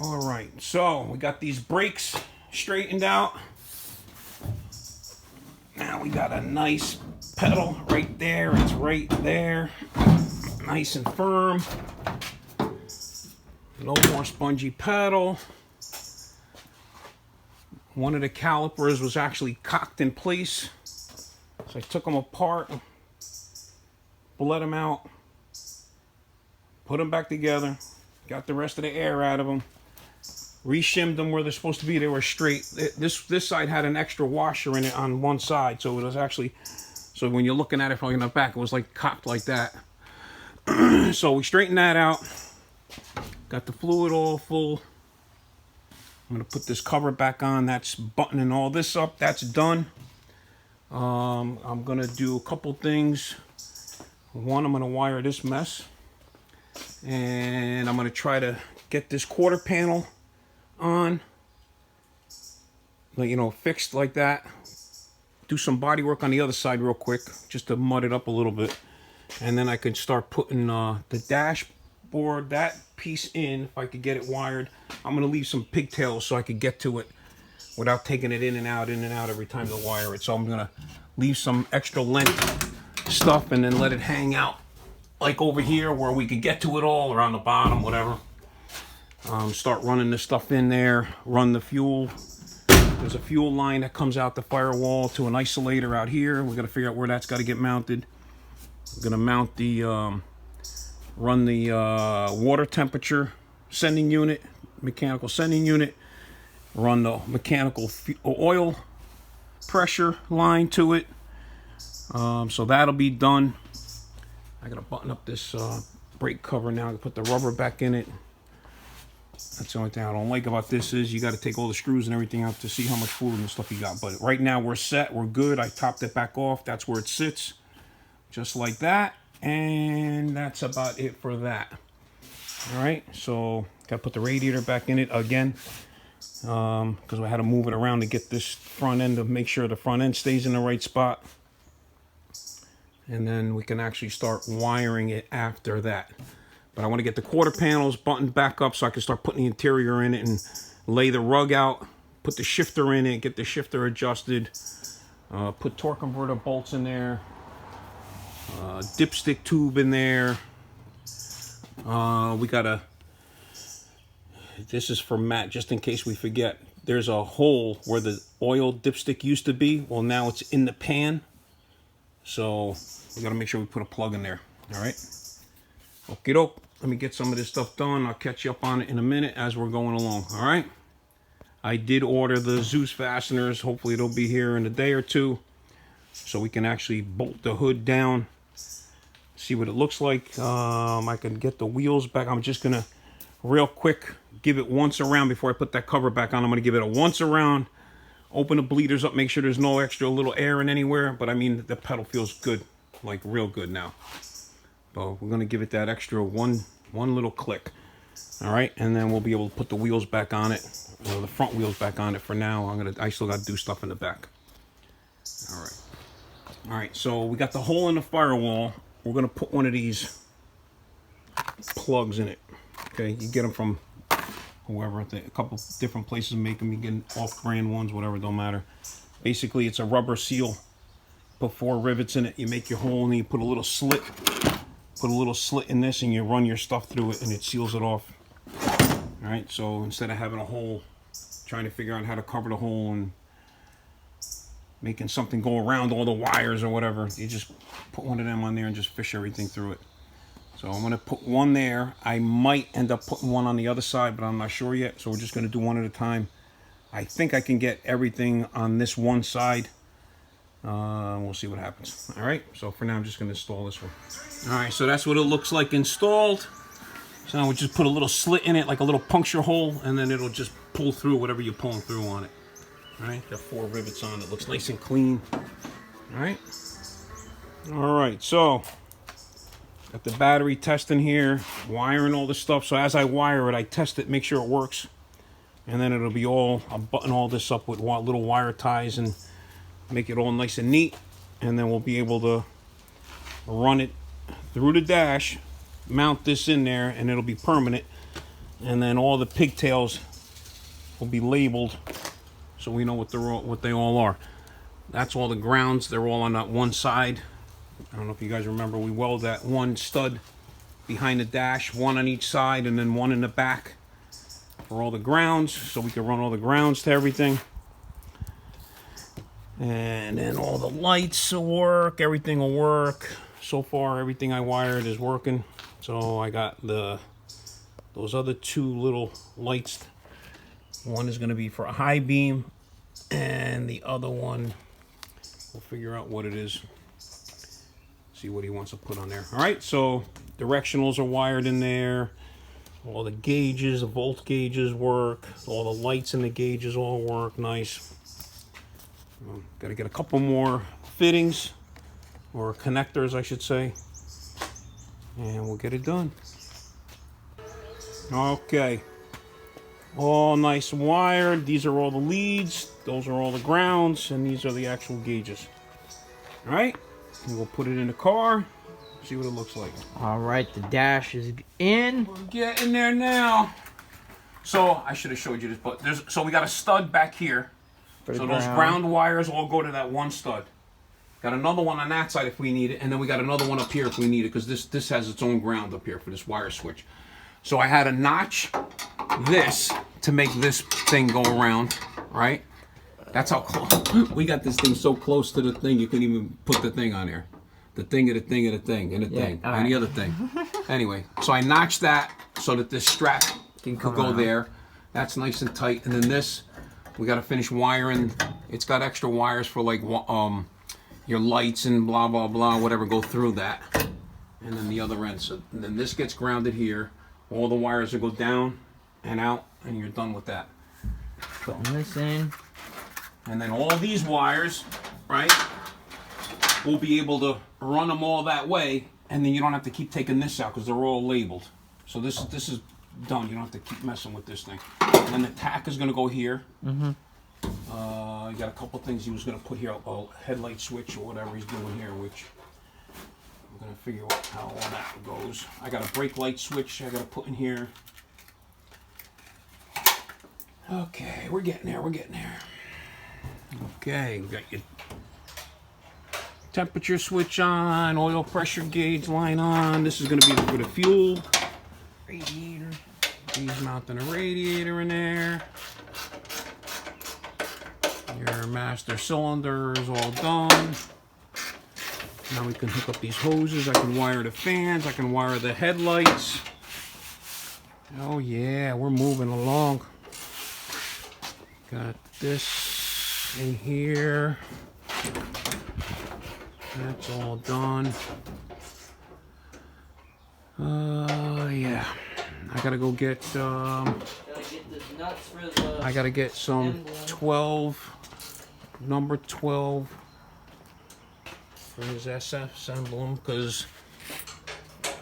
All right, so we got these brakes straightened out. Now we got a nice pedal right there. It's right there, nice and firm. No more spongy pedal. One of the calipers was actually cocked in place, so I took them apart, bled them out, put them back together, got the rest of the air out of them, re-shimmed them where they're supposed to be. They were straight. This side had an extra washer in it on one side, so it was actually, so when you're looking at it from the back, it was like cocked like that. So we straightened that out, got the fluid all full. I'm gonna put this cover back on. That's buttoning all this up. That's done. I'm gonna do a couple things. One, I'm gonna wire this mess, and I'm gonna try to get this quarter panel on, you know, fixed like that. Do some body work on the other side real quick, just to mud it up a little bit, and then I can start putting the dashboard, that piece in. If I could get it wired, I'm gonna leave some pigtails so I could get to it without taking it in and out every time to wire it. So I'm gonna leave some extra length stuff and then let it hang out like over here where we could get to it all, or on the bottom, whatever. Start running this stuff in there, run the fuel. There's a fuel line that comes out the firewall to an isolator out here. We're gonna figure out where that's got to get mounted. I'm gonna mount the run the water temperature sending unit, mechanical sending unit, run the mechanical oil pressure line to it. So that'll be done. I gotta button up this brake cover now to put the rubber back in it. That's the only thing I don't like about this is you got to take all the screws and everything out to see how much fluid and stuff you got. But right now we're set, we're good. I topped it back off. That's where it sits, just like that. And that's about it for that. All right, so got to put the radiator back in it again, because I had to move it around to get this front end, to make sure the front end stays in the right spot. And then we can actually start wiring it after that. But I want to get the quarter panels buttoned back up so I can start putting the interior in it and lay the rug out, put the shifter in it, get the shifter adjusted, put torque converter bolts in there, dipstick tube in there. We got this is for Matt, just in case we forget. There's a hole where the oil dipstick used to be. Well, now it's in the pan. So we got to make sure we put a plug in there. All right. Okie doke. Let me get some of this stuff done. I'll catch you up on it in a minute as we're going along. All right. I did order the Zeus fasteners. Hopefully they'll be here in a day or two, so we can actually bolt the hood down, see what it looks like. I can get the wheels back. I'm just gonna real quick give it once around before I put that cover back on. I'm gonna give it a once around, open the bleeders up, make sure there's no extra little air in anywhere. But I mean, the pedal feels good, like real good now. So we're gonna give it that extra one little click. All right, and then we'll be able to put the wheels back on it, or the front wheels back on it. For now, I still got to do stuff in the back. All right. So we got the hole in the firewall. We're gonna put one of these plugs in it. Okay, you get them from whoever. A couple different places make them. You get off-brand ones, whatever, don't matter. Basically, it's a rubber seal. Put 4 rivets in it. You make your hole and you put a little slit. Put a little slit in this and you run your stuff through it and it seals it off. All right, so instead of having a hole, trying to figure out how to cover the hole and making something go around all the wires or whatever, you just put one of them on there and just fish everything through it. So I'm gonna put one there. I might end up putting one on the other side, but I'm not sure yet. So we're just gonna do one at a time. I think I can get everything on this one side. We'll see what happens. All right, so for now I'm just gonna install this one. All right, so that's what it looks like installed. So now we just put a little slit in it, like a little puncture hole, and then it'll just pull through whatever you're pulling through on it. All right, got 4 rivets on it. Looks nice and clean. All right, so got the battery testing here, wiring all this stuff. So as I wire it, I test it, make sure it works, and then it'll be all, I'll button all this up with little wire ties and make it all nice and neat, and then we'll be able to run it through the dash, mount this in there, and it'll be permanent. and then all the pigtails will be labeled so we know what they all are. That's all the grounds. They're all on that one side. I don't know if you guys remember, we weld that one stud behind the dash, one on each side and then one in the back for all the grounds, so we can run all the grounds to everything. And then all the lights will work, everything will work. So far everything I wired is working. So I got those other two little lights. One is going to be for a high beam, and the other one, we'll figure out what it is. See what he wants to put on there. All right, so directionals are wired in there. All the gauges, the volt gauges work. All the lights in the gauges all work nice. Got to get a couple more fittings, or connectors I should say, and we'll get it done. Okay, all nice and wired. These are all the leads, those are all the grounds, and these are the actual gauges. All right, and we'll put it in the car, see what it looks like. All right, the dash is in. We're getting there now. So I should have showed you this, but so we got a stud back here. So those ground wires all go to that one stud. Got another one on that side if we need it, and then we got another one up here if we need it, because this has its own ground up here for this wire switch. So I had to notch this to make this thing go around, right? That's how close. We got this thing so close to the thing you couldn't even put the thing on there. The thing of the thing of the thing and the thing and the other thing. Anyway, so I notched that so that this strap could go there. That's nice and tight. And then this, we got to finish wiring. It's got extra wires for like your lights and blah blah blah, whatever, go through that. And then the other end. So and then this gets grounded here. All the wires will go down and out, and you're done with that. Putting this in. And then all these wires, right, we'll be able to run them all that way, and then you don't have to keep taking this out because they're all labeled. So this is done. You don't have to keep messing with this thing. And then the tack is going to go here. Mm-hmm. You got a couple things he was going to put here, a headlight switch or whatever he's doing here, which I'm going to figure out how all that goes. I got a brake light switch I got to put in here. Okay, we're getting there, we're getting there. Okay, we got your temperature switch on, oil pressure gauge line on. This is going to be for the fuel. Radiator. He's mounting a radiator in there. Your master cylinder is all done. Now we can hook up these hoses. I can wire the fans. I can wire the headlights. Oh yeah, we're moving along. Got this in here. That's all done. Yeah. I gotta go get I gotta get some 12, number 12 for his SF emblem, because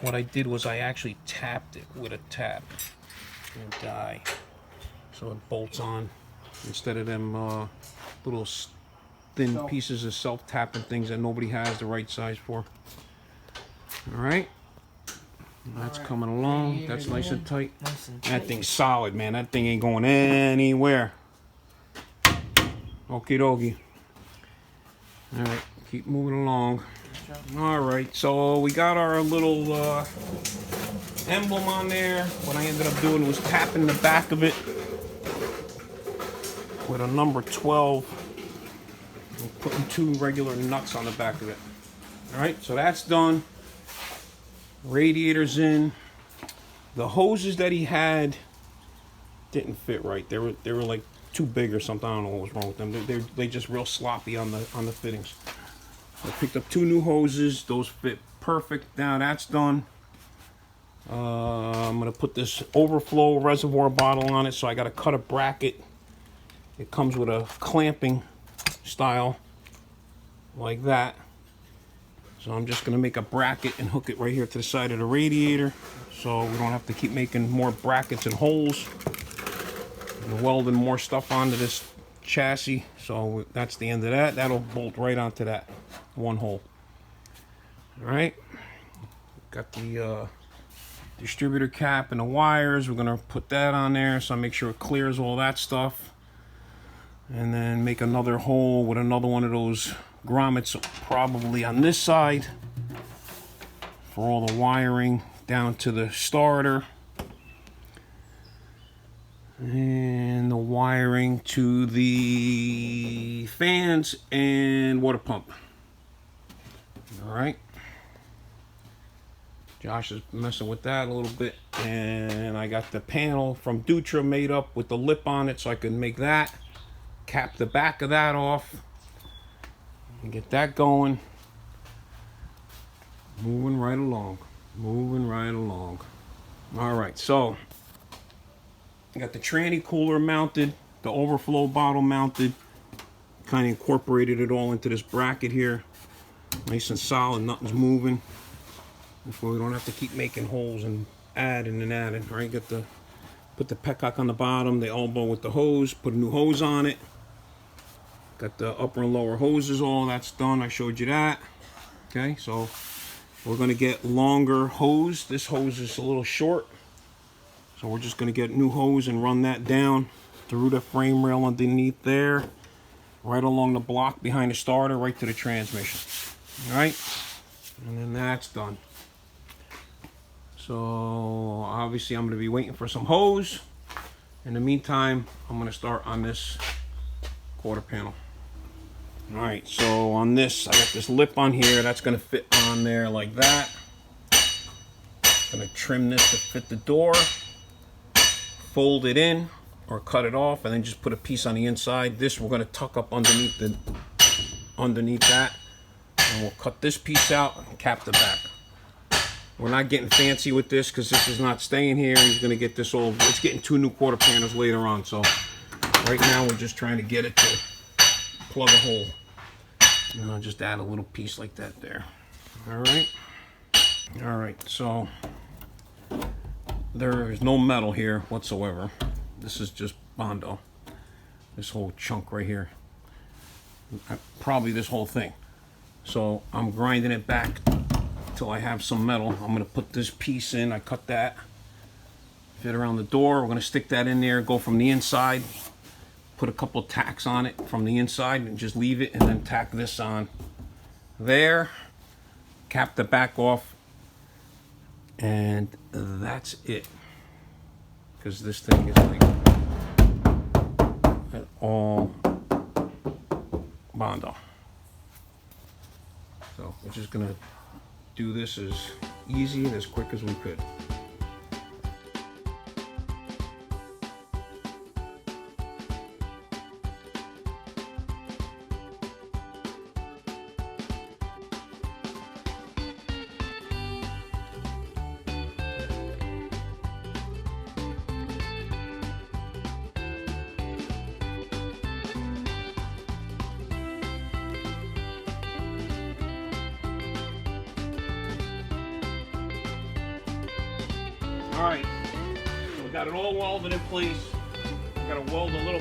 what I did was I actually tapped it with a tap and die, so it bolts on instead of them little thin pieces of self-tapping things that nobody has the right size for. All right. That's coming along. That's nice and tight. That thing's solid, man. That thing ain't going anywhere. Okie dokie. Alright, keep moving along. Alright, so we got our little emblem on there. What I ended up doing was tapping the back of it with a number 12 and putting 2 regular nuts on the back of it. Alright, so that's done. Radiators in. The hoses that he had didn't fit right. They were like too big or something. I don't know what was wrong with them. They just real sloppy on the fittings. I picked up 2 new hoses. Those fit perfect. Now that's done. I'm gonna put this overflow reservoir bottle on it, so I gotta cut a bracket. It comes with a clamping style like that. So I'm just going to make a bracket and hook it right here to the side of the radiator, so we don't have to keep making more brackets and holes and welding more stuff onto this chassis. So that's the end of that. That'll bolt right onto that one hole. All right. Got the distributor cap and the wires. We're gonna put that on there so I make sure it clears all that stuff. And then make another hole with another one of those grommets, probably on this side, for all the wiring down to the starter. And the wiring to the fans and water pump. All right. Josh is messing with that a little bit. And I got the panel from Dutra made up with the lip on it so I can make that. Cap the back of that off. And get that going. Moving right along. Moving right along. All right, so I got the tranny cooler mounted, the overflow bottle mounted. Kind of incorporated it all into this bracket here. Nice and solid, nothing's moving. Before we don't have to keep making holes and adding and adding. All right, put the petcock on the bottom, the elbow with the hose, put a new hose on it. Got the upper and lower hoses, all that's done. I showed you that. Okay, so we're gonna get longer hose. This hose is a little short. So we're just gonna get new hose and run that down through the frame rail underneath there, right along the block behind the starter, right to the transmission. All right, and then that's done. So obviously I'm gonna be waiting for some hose. In the meantime, I'm gonna start on this quarter panel. All right, so on this, I got this lip on here. That's gonna fit on there like that. Gonna trim this to fit the door. Fold it in or cut it off, and then just put a piece on the inside. This we're gonna tuck up underneath that, and we'll cut this piece out and cap the back. We're not getting fancy with this because this is not staying here. He's gonna get this all. It's getting 2 new quarter panels later on. So right now we're just trying to get it to plug a hole. And I'll just add a little piece like that there. All right. All right. So there is no metal here whatsoever. This is just Bondo. This whole chunk right here. Probably this whole thing. So I'm grinding it back till I have some metal. I'm gonna put this piece in. I cut that. Fit around the door. We're gonna stick that in there, go from the inside. Put a couple of tacks on it from the inside and just leave it, and then tack this on there. Cap the back off. And that's it. Because this thing is like all Bondo. So we're just gonna do this as easy and as quick as we could. All right, so we got it all welded in place. We got to weld a little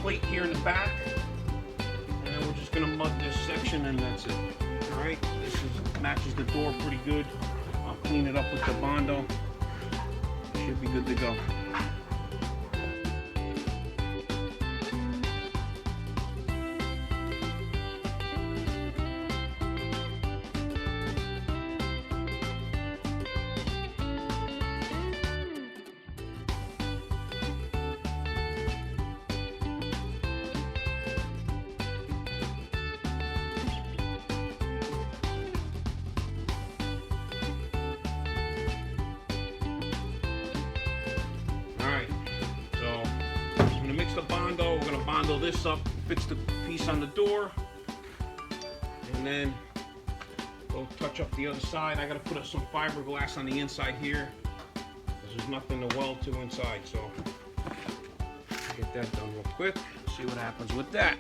plate here in the back, and then we're just gonna mud this section, and that's it. All right, matches the door pretty good. I'll clean it up with the Bondo. Should be good to go. Mix the Bondo. We're gonna Bondo this up, fix the piece on the door, and then go touch up the other side. I gotta put some fiberglass on the inside here because there's nothing to weld to inside. So get that done real quick. See what happens with that.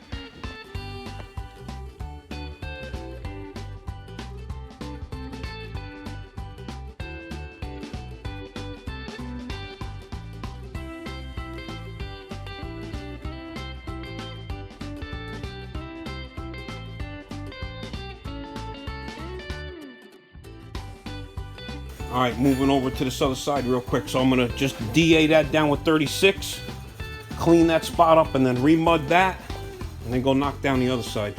All right, moving over to this other side real quick. So I'm gonna just DA that down with 36, clean that spot up, and then remud that, and then go knock down the other side.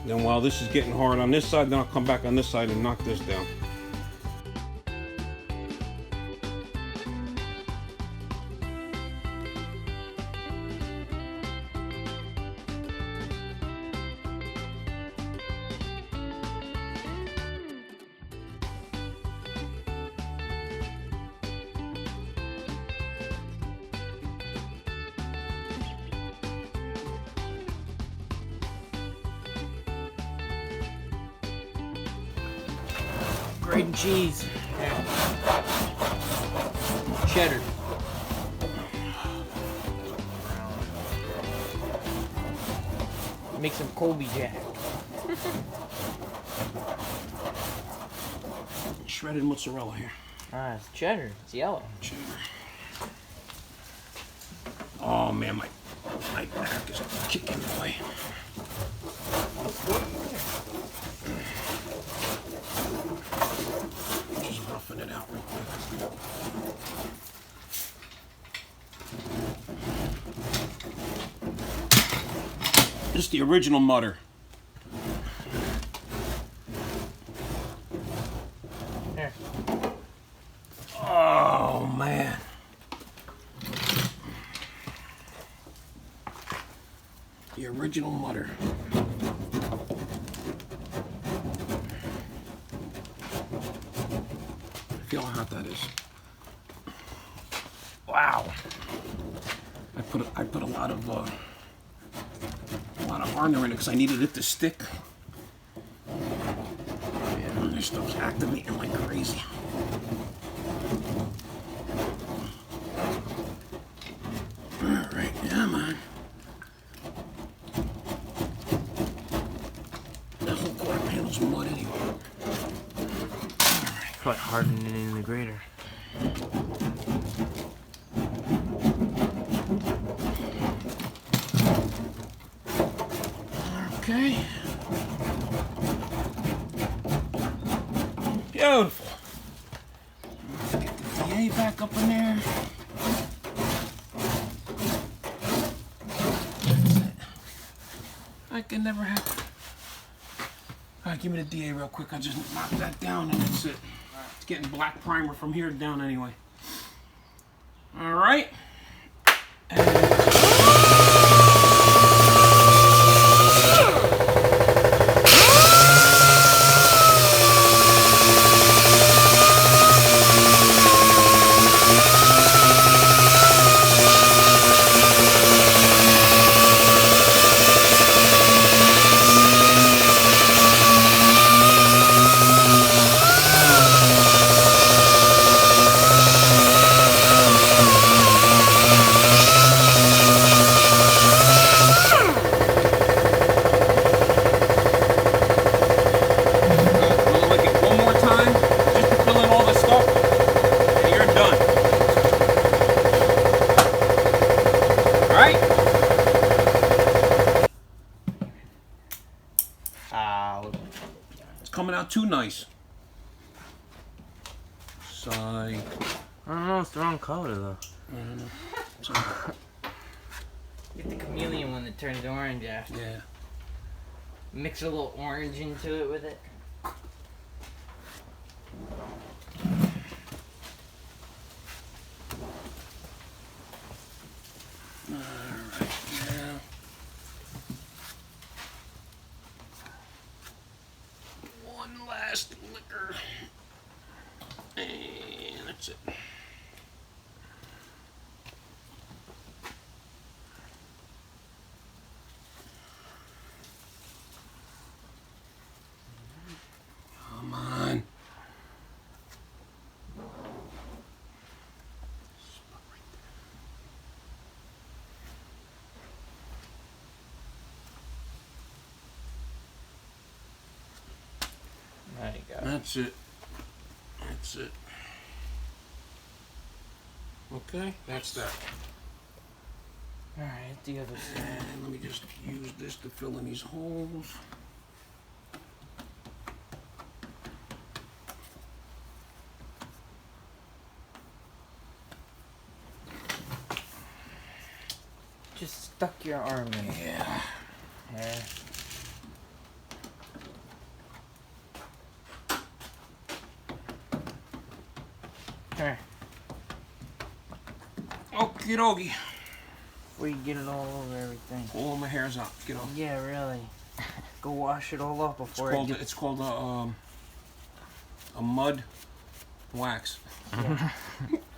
Then while this is getting hard on this side, then I'll come back on this side and knock this down. Grated cheese. There. Cheddar. Make some Colby Jack. Shredded mozzarella here. Ah, it's cheddar. It's yellow. Cheddar. Oh man, my back is kicking away. Just roughing it out real quick. This is the original mutter. There. Oh man. The original mutter. Feel how hot that is. Wow. I put a lot of hardener in it because I needed it to stick. Yeah, this stuff's activating like crazy. All right, yeah, man. That whole quarter panel's mud anyway. Quite hardening it in the grater. Okay. Beautiful. Let's get the DA back up in there. That's it. I can never have. All right, give me the DA real quick. I just knock that down and that's it. It's getting black primer from here down anyway. All right. Coming out too nice. Side. I don't know, it's the wrong color though. I don't know. Sorry. Get the chameleon one that turns orange after. Yeah. Mix a little orange into it with it. Alright, now. One last liquor. And that's it. Come on. There you go. That's it. That's it. Okay, that's that. Alright, the other side. And let me just use this to fill in these holes. just stuck your arm in. Yeah. Yeah. Alright. Okie dokie. Before you get it all over everything. All my hair's up. Get off. Yeah, really. Go wash it all off before It's called a mud wax. Yeah.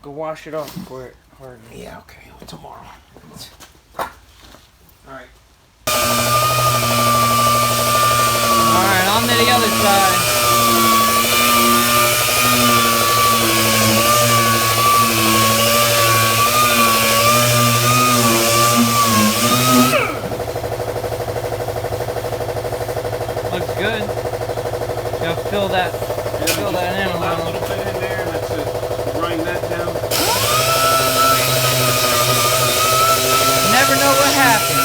Go wash it off before it hardens. Yeah, okay. Tomorrow. Alright. Alright, on to the other side. Looks good. Gotta fill that in a That little. little bit in there, and that's it. Grind that down. Never know what happens.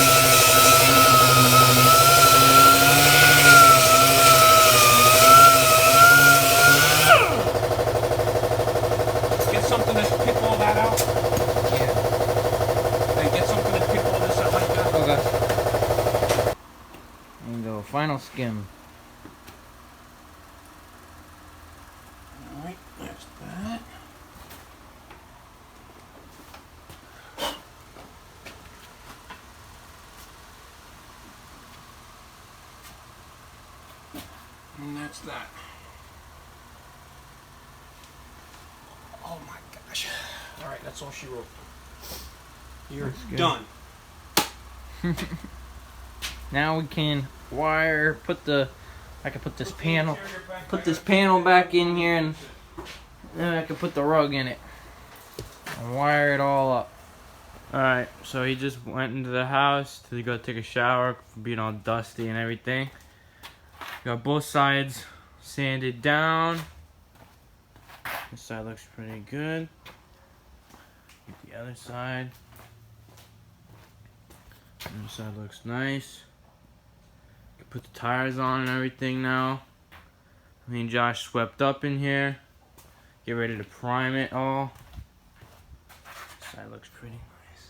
Get something to pick all that out. Yeah. And get something to pick all this out like that. Okay. And go final skim. Alright, there's that. And that's that. Oh my gosh. Alright, that's all she wrote. You're good. done. Now we can wire, I can put this panel back in here, and then I can put the rug in it and wire it all up. Alright, so he just went into the house to go take a shower, being all dusty and everything. Got both sides sanded down. This side looks pretty good. Get the other side. Other side looks nice. Can put the tires on and everything now. Me and Josh swept up in here. Get ready to prime it all. This side looks pretty nice.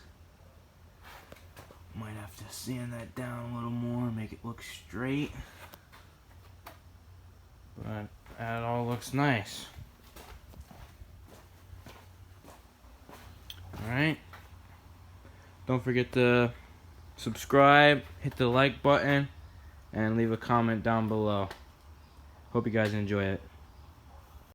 Might have to sand that down a little more, make it look straight. But that all looks nice. Alright. Don't forget to subscribe, hit the like button, and leave a comment down below. Hope you guys enjoy it.